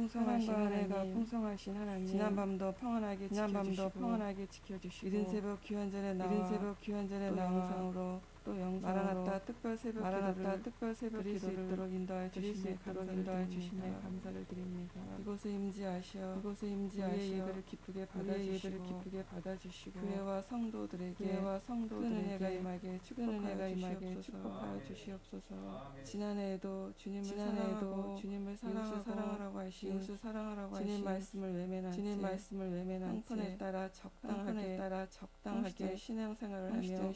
풍성하신 하나님, 풍성하신 하나님, 지난 밤도 평안하게 지켜주시고 이른 새벽 귀한 전에 나와 영상으로 마라나타 특별 새벽 기도를 드릴 수 있도록 인도하여 주시네 감사를 드립니다. 이곳에 임재하셔 우리의 예배를 기쁘게 받아주시고 교회와 성도들에게 큰 은혜가 임하게 축복하여 주시옵소서. 지난해에도 주님을 사랑하라고 하신 주님 말씀을 외면한 형편에 따라 적당하게 신앙생활을 하며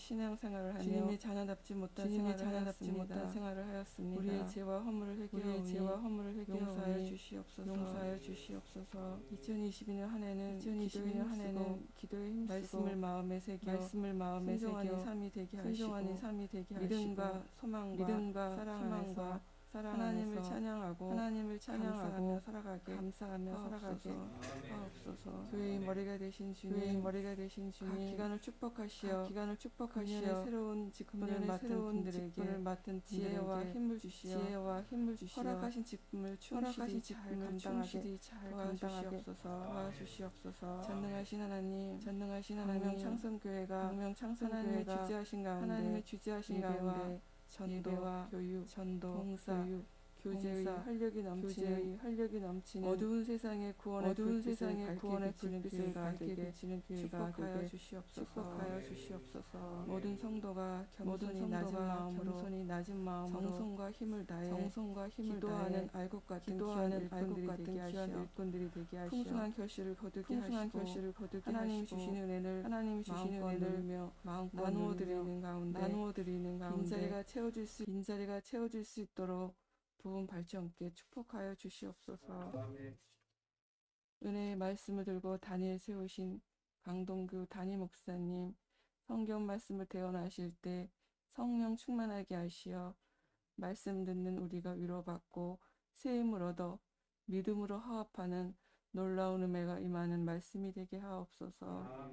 주님이 자녀답지 못한 생활을 하였습니다. 우리의 죄와 허물을 회개하오니 용서하여 주시옵소서. 2022년 한 해는 기도에 힘쓰고 말씀을 마음에 새겨 순종하는 삶이 되게 하시고 믿음과 소망과 사랑 안에서 하나님을 찬양하며 살아가게 하옵소서. 교회의 머리가 되신 주님 각 기관을 축복하시어 새로운 직분을 맡은 지혜와 힘을 주시어 허락하신 직분을 충실히 잘 감당하게 도와주시옵소서. 전능하신 하나님 광명창성교회가 하나님의 주재하신 가운데 전도와 교육, 봉사, 교제의 활력이 넘치는 어두운 세상의 구원의 불빛을 밝게 비치는 교회가 되게 축복하여 주시옵소서. 모든 성도가 겸손히 낮은 마음으로 정성과 힘을 다해 기도하는 알곡 같은 귀한 일꾼들이 되게 하시어 풍성한 결실을 거두게 하시고 하나님이 주신 은혜를 마음껏 누리며 나누어 드리는 가운데 빈자리가 채워질 수 있도록 부흥 발치 없게 축복하여 주시옵소서. 은혜의 말씀을 들고 다니엘 세우신 강동규 담임 목사님, 성경 말씀을 대언하실 때 성령 충만하게 하시어 말씀 듣는 우리가 위로받고 새 힘을 얻어 믿음으로 화합하는 놀라운 은혜가 임하는 말씀이 되게 하옵소서.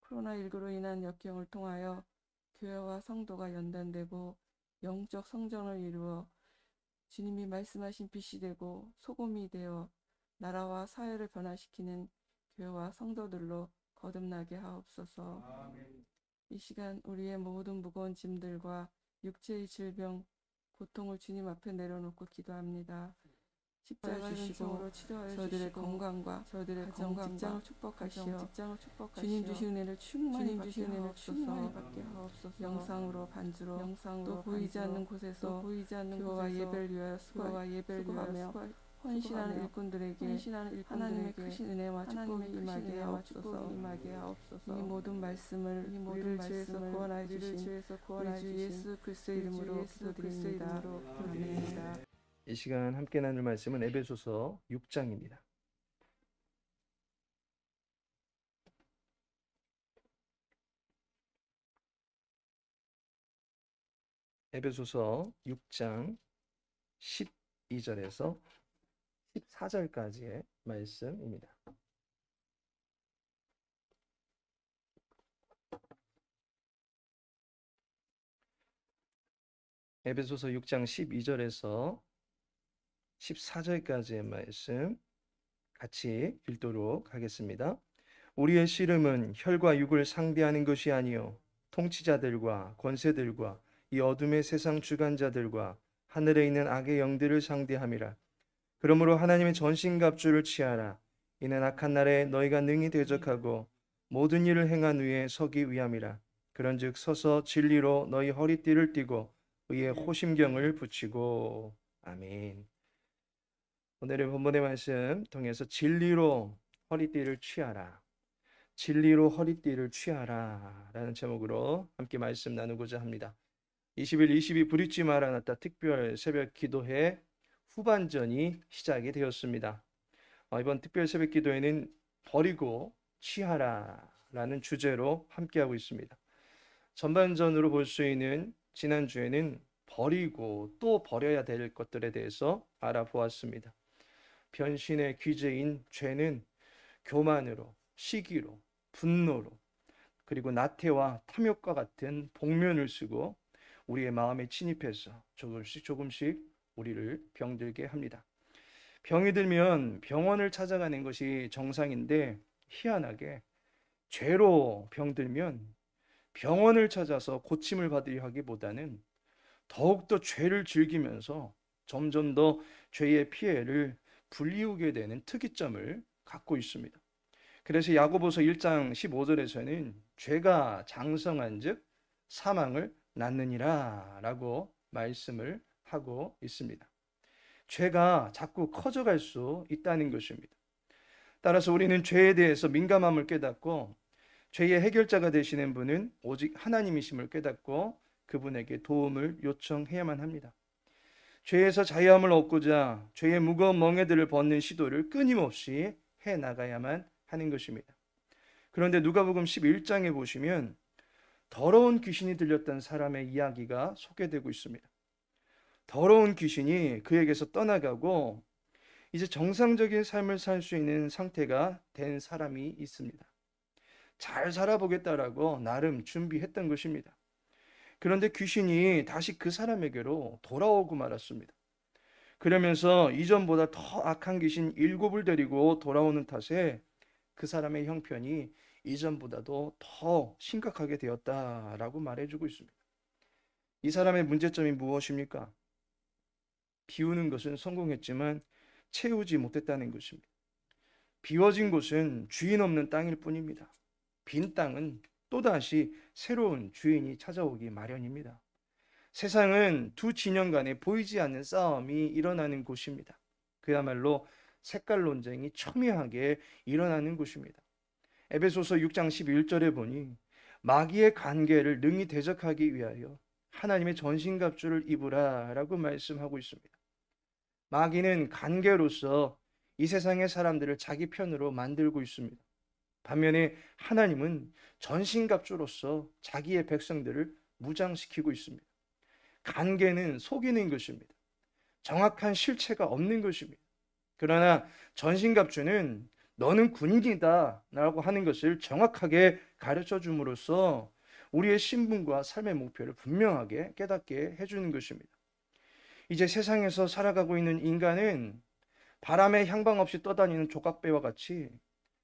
코로나19로 인한 역경을 통하여 교회와 성도가 연단되고 영적 성전을 이루어 주님이 말씀하신 빛이 되고 소금이 되어 나라와 사회를 변화시키는 교회와 성도들로 거듭나게 하옵소서. 이 시간 우리의 모든 무거운 짐들과 육체의 질병, 고통을 주님 앞에 내려놓고 기도합니다. 십자가 주시고 저희들의 건강과 가정, 직장을 축복하시어 주님 주신 은혜를 충만히 받게 하옵소서. 영상으로 반주로 또 보이지 않는 곳에서 교회와 예배를 위하여 수고하며 헌신하는 일꾼들에게 하나님의 크신 은혜와 축복이 임하게 하옵소서. 이 모든 말씀을 우리를 죄에서 구원하여 주신 우리 주 예수 그리스도의 이름으로 기도드립니다. 아멘. 이 시간 함께 나눌 말씀은 에베소서 6장입니다. 에베소서 6장 12절에서 14절까지의 말씀입니다. 에베소서 6장 12절에서 14절까지의 말씀 같이 읽도록 하겠습니다. 우리의 씨름은 혈과 육을 상대하는 것이 아니요 통치자들과 권세들과 이 어둠의 세상 주관자들과 하늘에 있는 악의 영들을 상대함이라. 그러므로 하나님의 전신갑주를 취하라. 이는 악한 날에 너희가 능히 대적하고 모든 일을 행한 후에 서기 위함이라. 그런즉 서서 진리로 너희 허리띠를 띠고 의의 호심경을 붙이고. 아멘. 오늘의 본문의 말씀 통해서 진리로 허리띠를 취하라. 진리로 허리띠를 취하라 라는 제목으로 함께 말씀 나누고자 합니다. 20일 22 브릿지 마라나타 특별 새벽 기도회 후반전이 시작이 되었습니다. 이번 특별 새벽 기도회는 버리고 취하라 라는 주제로 함께하고 있습니다. 전반전으로 볼 수 있는 지난주에는 버리고 또 버려야 될 것들에 대해서 알아보았습니다. 변신의 귀재인 죄는 교만으로, 시기로, 분노로, 그리고 나태와 탐욕과 같은 복면을 쓰고 우리의 마음에 침입해서 조금씩 우리를 병들게 합니다. 병이 들면 병원을 찾아가는 것이 정상인데 희한하게 죄로 병들면 병원을 찾아서 고침을 받으려 하기보다는 더욱더 죄를 즐기면서 점점 더 죄의 피해를 불리우게 되는 특이점을 갖고 있습니다. 그래서 야고보서 1장 15절에서는 죄가 장성한즉 사망을 낳느니라 라고 말씀을 하고 있습니다. 죄가 자꾸 커져갈 수 있다는 것입니다. 따라서 우리는 죄에 대해서 민감함을 깨닫고 죄의 해결자가 되시는 분은 오직 하나님이심을 깨닫고 그분에게 도움을 요청해야만 합니다. 죄에서 자유함을 얻고자 죄의 무거운 멍에들을 벗는 시도를 끊임없이 해 나가야만 하는 것입니다. 그런데 누가복음 11장에 보시면 더러운 귀신이 들렸던 사람의 이야기가 소개되고 있습니다. 더러운 귀신이 그에게서 떠나가고 이제 정상적인 삶을 살 수 있는 상태가 된 사람이 있습니다. 잘 살아보겠다라고 나름 준비했던 것입니다. 그런데 귀신이 다시 그 사람에게로 돌아오고 말았습니다. 그러면서 이전보다 더 악한 귀신 7을 데리고 돌아오는 탓에 그 사람의 형편이 이전보다도 더 심각하게 되었다라고 말해주고 있습니다. 이 사람의 문제점이 무엇입니까? 비우는 것은 성공했지만 채우지 못했다는 것입니다. 비워진 곳은 주인 없는 땅일 뿐입니다. 빈 땅은 또다시 새로운 주인이 찾아오기 마련입니다. 세상은 두 진영 간에 보이지 않는 싸움이 일어나는 곳입니다. 그야말로 색깔 논쟁이 첨예하게 일어나는 곳입니다. 에베소서 6장 11절에 보니 마귀의 관계를 능히 대적하기 위하여 하나님의 전신갑주를 입으라 라고 말씀하고 있습니다. 마귀는 관계로서 이 세상의 사람들을 자기 편으로 만들고 있습니다. 반면에 하나님은 전신갑주로서 자기의 백성들을 무장시키고 있습니다. 관계는 속이는 것입니다. 정확한 실체가 없는 것입니다. 그러나 전신갑주는 너는 군인이다 라고 하는 것을 정확하게 가르쳐 줌으로써 우리의 신분과 삶의 목표를 분명하게 깨닫게 해주는 것입니다. 이제 세상에서 살아가고 있는 인간은 바람에 향방 없이 떠다니는 조각배와 같이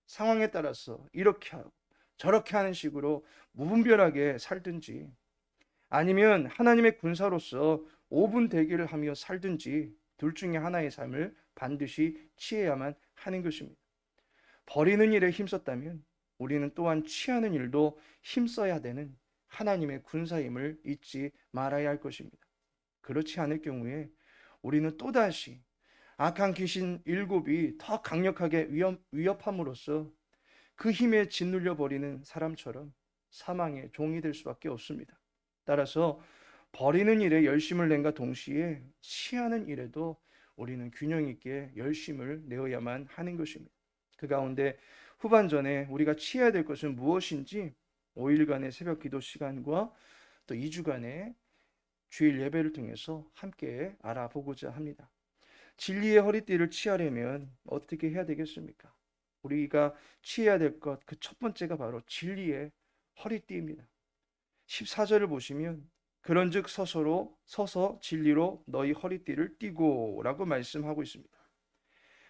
상황에 따라서 이렇게 하고 저렇게 하는 식으로 무분별하게 살든지 아니면 하나님의 군사로서 5분 대기를 하며 살든지 둘 중에 하나의 삶을 반드시 취해야만 하는 것입니다. 버리는 일에 힘썼다면 우리는 또한 취하는 일도 힘써야 되는 하나님의 군사임을 잊지 말아야 할 것입니다. 그렇지 않을 경우에 우리는 또다시 악한 귀신 7이 더 강력하게 위협함으로써 그 힘에 짓눌려 버리는 사람처럼 사망의 종이 될 수밖에 없습니다. 따라서 버리는 일에 열심을 낸과 동시에 취하는 일에도 우리는 균형 있게 열심을 내어야만 하는 것입니다. 그 가운데 후반전에 우리가 취해야 될 것은 무엇인지 5일간의 새벽 기도 시간과 또 2주간의 주일 예배를 통해서 함께 알아보고자 합니다. 진리의 허리띠를 취하려면 어떻게 해야 되겠습니까? 우리가 취해야 될 것, 그 첫 번째가 바로 진리의 허리띠입니다. 14절을 보시면 그런즉 서서 진리로 너희 허리띠를 띠고 라고 말씀하고 있습니다.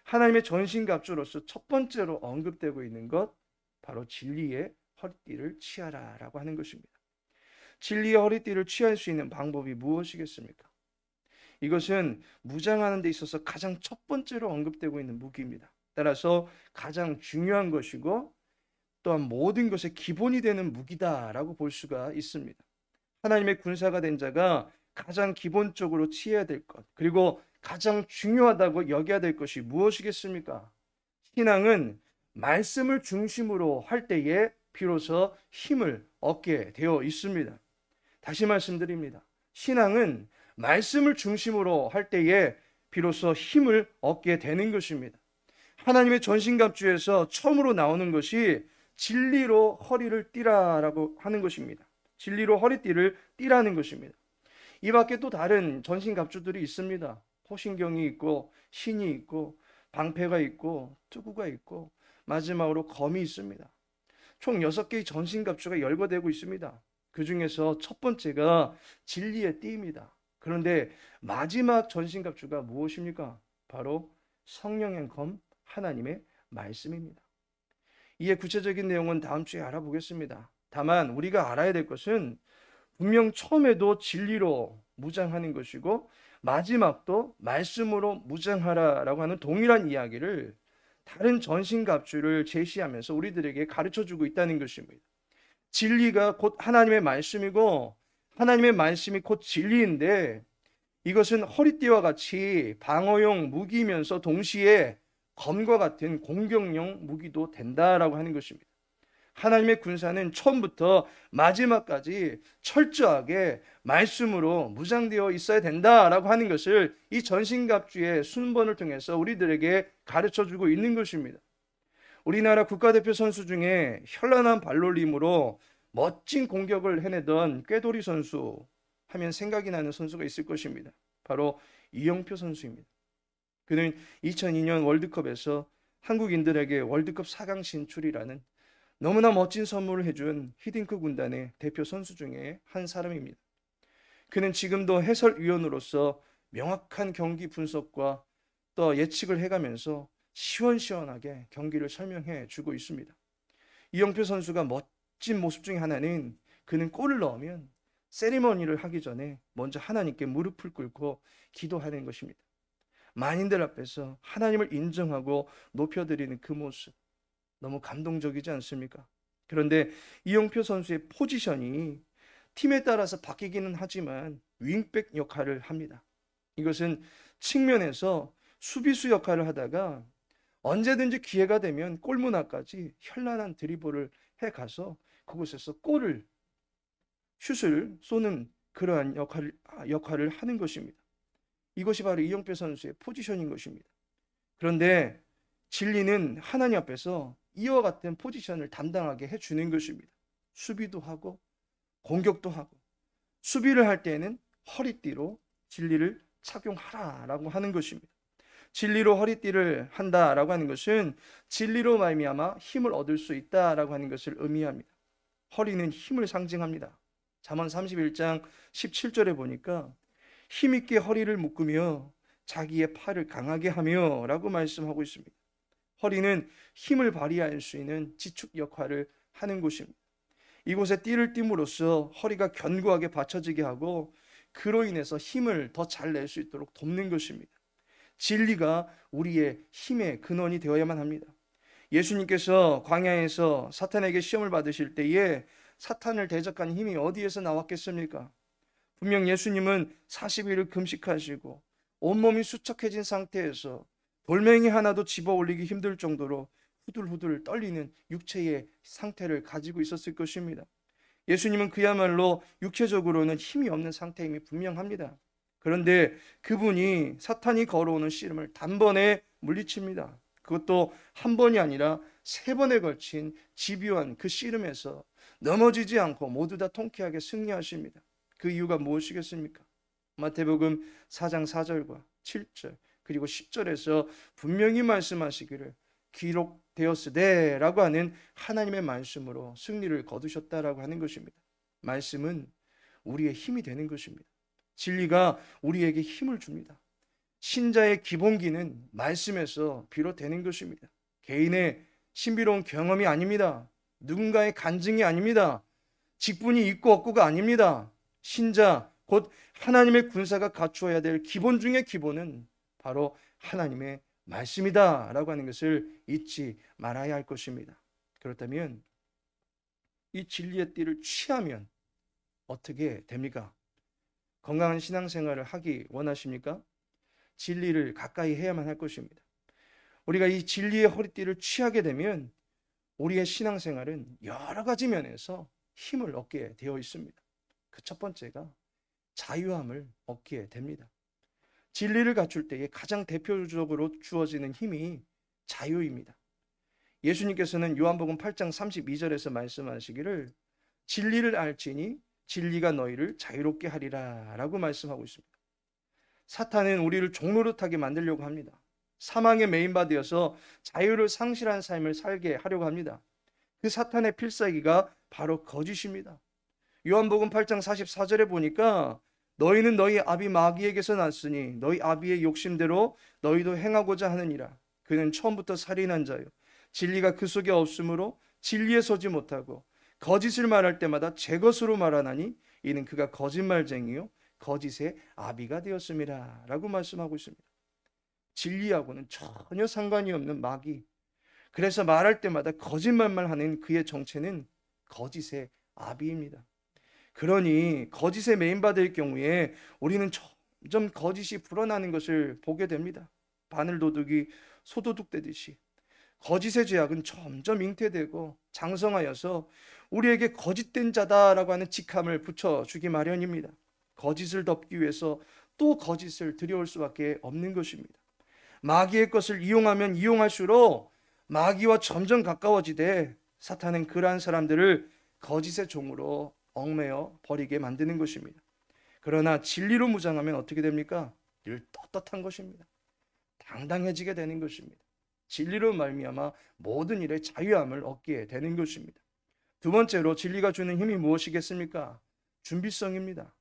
하나님의 전신갑주로서 첫 번째로 언급되고 있는 것 바로 진리의 허리띠를 취하라 라고 하는 것입니다. 진리의 허리띠를 취할 수 있는 방법이 무엇이겠습니까? 이것은 무장하는 데 있어서 가장 첫 번째로 언급되고 있는 무기입니다. 따라서 가장 중요한 것이고 또한 모든 것의 기본이 되는 무기다라고 볼 수가 있습니다. 하나님의 군사가 된 자가 가장 기본적으로 취해야 될 것, 그리고 가장 중요하다고 여겨야 될 것이 무엇이겠습니까? 신앙은 말씀을 중심으로 할 때에 비로소 힘을 얻게 되어 있습니다. 다시 말씀드립니다. 신앙은 말씀을 중심으로 할 때에 비로소 힘을 얻게 되는 것입니다. 하나님의 전신갑주에서 처음으로 나오는 것이 진리로 허리를 띠라라고 하는 것입니다. 진리로 허리띠를 띠라는 것입니다. 이 밖에 또 다른 전신갑주들이 있습니다. 호신경이 있고 신이 있고 방패가 있고 투구가 있고 마지막으로 검이 있습니다. 총 6개의 전신갑주가 열거되고 있습니다. 그 중에서 첫 번째가 진리의 띠입니다. 그런데 마지막 전신갑주가 무엇입니까? 바로 성령의 검 하나님의 말씀입니다. 이에 구체적인 내용은 다음 주에 알아보겠습니다. 다만 우리가 알아야 될 것은 분명 처음에도 진리로 무장하는 것이고 마지막도 말씀으로 무장하라라고 하는 동일한 이야기를 다른 전신갑주를 제시하면서 우리들에게 가르쳐주고 있다는 것입니다. 진리가 곧 하나님의 말씀이고 하나님의 말씀이 곧 진리인데 이것은 허리띠와 같이 방어용 무기면서 동시에 검과 같은 공격용 무기도 된다라고 하는 것입니다. 하나님의 군사는 처음부터 마지막까지 철저하게 말씀으로 무장되어 있어야 된다라고 하는 것을 이 전신갑주의 순번을 통해서 우리들에게 가르쳐주고 있는 것입니다. 우리나라 국가대표 선수 중에 현란한 발놀림으로 멋진 공격을 해내던 꾀돌이 선수 하면 생각이 나는 선수가 있을 것입니다. 바로 이영표 선수입니다. 그는 2002년 월드컵에서 한국인들에게 월드컵 4강 진출이라는 너무나 멋진 선물을 해준 히딩크 군단의 대표 선수 중에 한 사람입니다. 그는 지금도 해설위원으로서 명확한 경기 분석과 또 예측을 해가면서 시원시원하게 경기를 설명해 주고 있습니다. 이영표 선수가 멋진 모습 중에 하나는 그는 골을 넣으면 세리머니를 하기 전에 먼저 하나님께 무릎을 꿇고 기도하는 것입니다. 만인들 앞에서 하나님을 인정하고 높여드리는 그 모습 너무 감동적이지 않습니까? 그런데 이영표 선수의 포지션이 팀에 따라서 바뀌기는 하지만 윙백 역할을 합니다. 이것은 측면에서 수비수 역할을 하다가 언제든지 기회가 되면 골문앞까지 현란한 드리블을 해가서 그곳에서 슛을 쏘는 그러한 역할을 하는 것입니다. 이것이 바로 이영표 선수의 포지션인 것입니다. 그런데 진리는 하나님 앞에서 이와 같은 포지션을 담당하게 해주는 것입니다. 수비도 하고 공격도 하고 수비를 할 때에는 허리띠로 진리를 착용하라라고 하는 것입니다. 진리로 허리띠를 한다라고 하는 것은 진리로 말미암아 힘을 얻을 수 있다라고 하는 것을 의미합니다. 허리는 힘을 상징합니다. 잠언 31장 17절에 보니까 힘있게 허리를 묶으며 자기의 팔을 강하게 하며 라고 말씀하고 있습니다. 허리는 힘을 발휘할 수 있는 지축 역할을 하는 곳입니다. 이곳에 띠를 띠므로써 허리가 견고하게 받쳐지게 하고 그로 인해서 힘을 더 잘 낼 수 있도록 돕는 것입니다. 진리가 우리의 힘의 근원이 되어야만 합니다. 예수님께서 광야에서 사탄에게 시험을 받으실 때에 사탄을 대적한 힘이 어디에서 나왔겠습니까? 분명 예수님은 40일을 금식하시고 온몸이 수척해진 상태에서 돌멩이 하나도 집어 올리기 힘들 정도로 후들후들 떨리는 육체의 상태를 가지고 있었을 것입니다. 예수님은 그야말로 육체적으로는 힘이 없는 상태임이 분명합니다. 그런데 그분이 사탄이 걸어오는 씨름을 단번에 물리칩니다. 그것도 한 번이 아니라 3번에 걸친 집요한 그 씨름에서 넘어지지 않고 모두 다 통쾌하게 승리하십니다. 그 이유가 무엇이겠습니까? 마태복음 4장 4절과 7절 그리고 10절에서 분명히 말씀하시기를 기록되었으되 라고 하는 하나님의 말씀으로 승리를 거두셨다라고 하는 것입니다. 말씀은 우리의 힘이 되는 것입니다. 진리가 우리에게 힘을 줍니다. 신자의 기본기는 말씀에서 비롯되는 것입니다. 개인의 신비로운 경험이 아닙니다. 누군가의 간증이 아닙니다. 직분이 있고 없고가 아닙니다. 신자 곧 하나님의 군사가 갖추어야 될 기본 중의 기본은 바로 하나님의 말씀이다 라고 하는 것을 잊지 말아야 할 것입니다. 그렇다면 이 진리의 띠를 취하면 어떻게 됩니까? 건강한 신앙생활을 하기 원하십니까? 진리를 가까이 해야만 할 것입니다. 우리가 이 진리의 허리띠를 취하게 되면 우리의 신앙생활은 여러 가지 면에서 힘을 얻게 되어 있습니다. 그 첫 번째가 자유함을 얻게 됩니다. 진리를 갖출 때에 가장 대표적으로 주어지는 힘이 자유입니다. 예수님께서는 요한복음 8장 32절에서 말씀하시기를 진리를 알지니 진리가 너희를 자유롭게 하리라 라고 말씀하고 있습니다. 사탄은 우리를 종노릇하게 만들려고 합니다. 사망에 매인받아서 자유를 상실한 삶을 살게 하려고 합니다. 그 사탄의 필살기가 바로 거짓입니다. 요한복음 8장 44절에 보니까 너희는 너희 아비 마귀에게서 났으니 너희 아비의 욕심대로 너희도 행하고자 하느니라. 그는 처음부터 살인한 자요 진리가 그 속에 없으므로 진리에 서지 못하고 거짓을 말할 때마다 제 것으로 말하나니 이는 그가 거짓말쟁이요 거짓의 아비가 되었음이라 라고 말씀하고 있습니다. 진리하고는 전혀 상관이 없는 마귀, 그래서 말할 때마다 거짓말만 하는 그의 정체는 거짓의 아비입니다. 그러니 거짓에 매인받을 경우에 우리는 점점 거짓이 불어나는 것을 보게 됩니다. 바늘도둑이 소도둑 되듯이 거짓의 죄악은 점점 잉태되고 장성하여서 우리에게 거짓된 자다라고 하는 직함을 붙여주기 마련입니다. 거짓을 덮기 위해서 또 거짓을 들여올 수밖에 없는 것입니다. 마귀의 것을 이용하면 이용할수록 마귀와 점점 가까워지되 사탄은 그러한 사람들을 거짓의 종으로 얽매여 버리게 만드는 것입니다. 그러나 진리로 무장하면 어떻게 됩니까? 늘 떳떳한 것입니다. 당당해지게 되는 것입니다. 진리로 말미암아 모든 일에 자유함을 얻게 되는 것입니다. 두 번째로 진리가 주는 힘이 무엇이겠습니까? 준비성입니다.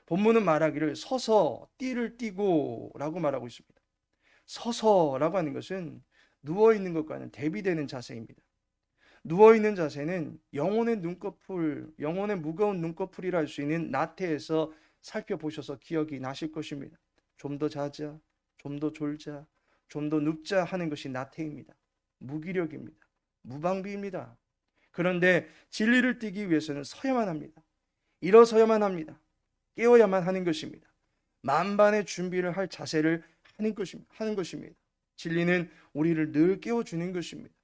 본문은 말하기를 서서 띠를 띠고 라고 말하고 있습니다. 서서라고 하는 것은 누워있는 것과는 대비되는 자세입니다. 누워있는 자세는 영혼의 눈꺼풀, 영혼의 무거운 눈꺼풀이라 할 수 있는 나태에서 살펴보셔서 기억이 나실 것입니다. 좀 더 자자, 좀 더 졸자, 좀 더 눕자 하는 것이 나태입니다. 무기력입니다. 무방비입니다. 그런데 진리를 띠기 위해서는 서야만 합니다. 일어서야만 합니다. 깨어야만 하는 것입니다. 만반의 준비를 할 자세를 하는 것입니다. 진리는 우리를 늘 깨워주는 것입니다.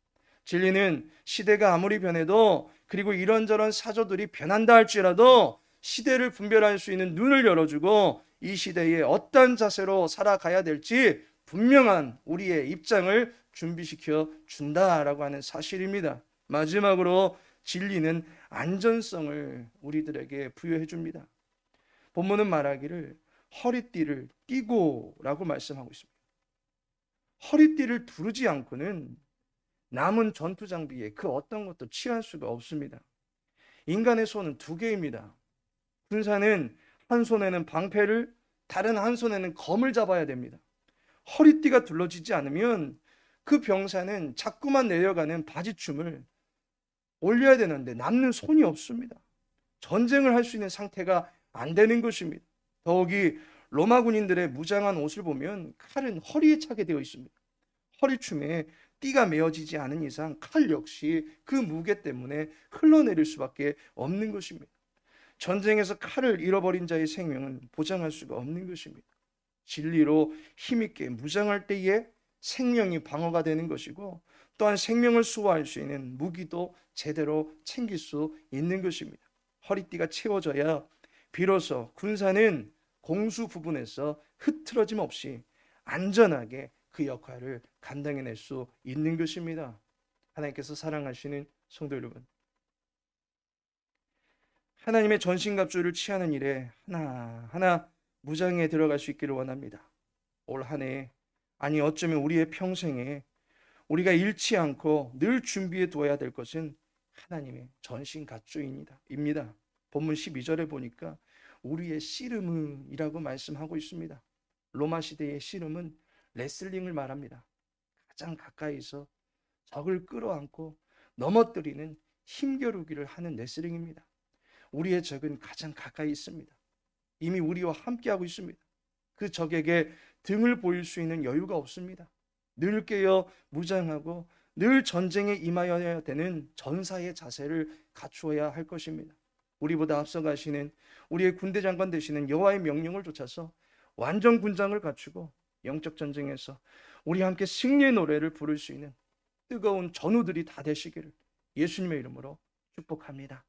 진리는 시대가 아무리 변해도 그리고 이런저런 사조들이 변한다 할지라도 시대를 분별할 수 있는 눈을 열어주고 이 시대에 어떤 자세로 살아가야 될지 분명한 우리의 입장을 준비시켜 준다라고 하는 사실입니다. 마지막으로 진리는 안전성을 우리들에게 부여해 줍니다. 본문은 말하기를 허리띠를 띠고 라고 말씀하고 있습니다. 허리띠를 두르지 않고는 남은 전투 장비에 그 어떤 것도 취할 수가 없습니다. 인간의 손은 두 개입니다. 군사는 한 손에는 방패를, 다른 한 손에는 검을 잡아야 됩니다. 허리띠가 둘러지지 않으면 그 병사는 자꾸만 내려가는 바지춤을 올려야 되는데 남는 손이 없습니다. 전쟁을 할 수 있는 상태가 안 되는 것입니다. 더욱이 로마 군인들의 무장한 옷을 보면 칼은 허리에 차게 되어 있습니다. 허리춤에 띠가 메어지지 않은 이상 칼 역시 그 무게 때문에 흘러내릴 수밖에 없는 것입니다. 전쟁에서 칼을 잃어버린 자의 생명은 보장할 수가 없는 것입니다. 진리로 힘있게 무장할 때에 생명이 방어가 되는 것이고 또한 생명을 수호할 수 있는 무기도 제대로 챙길 수 있는 것입니다. 허리띠가 채워져야 비로소 군사는 공수 부분에서 흐트러짐 없이 안전하게 그 역할을 감당해낼 수 있는 것입니다. 하나님께서 사랑하시는 성도 여러분, 하나님의 전신갑주를 취하는 일에 하나하나 무장에 들어갈 수 있기를 원합니다. 올 한 해, 아니 어쩌면 우리의 평생에 우리가 잃지 않고 늘 준비해 두어야 될 것은 하나님의 전신갑주입니다. 본문 12절에 보니까 우리의 씨름이라고 말씀하고 있습니다. 로마 시대의 씨름은 레슬링을 말합니다. 가장 가까이서 적을 끌어안고 넘어뜨리는 힘겨루기를 하는 레슬링입니다. 우리의 적은 가장 가까이 있습니다. 이미 우리와 함께하고 있습니다. 그 적에게 등을 보일 수 있는 여유가 없습니다. 늘 깨어 무장하고 늘 전쟁에 임하여야 되는 전사의 자세를 갖추어야 할 것입니다. 우리보다 앞서가시는 우리의 군대 장관 되시는 여호와의 명령을 좇아서 완전 군장을 갖추고 영적 전쟁에서 우리 함께 승리의 노래를 부를 수 있는 뜨거운 전우들이 다 되시기를 예수님의 이름으로 축복합니다.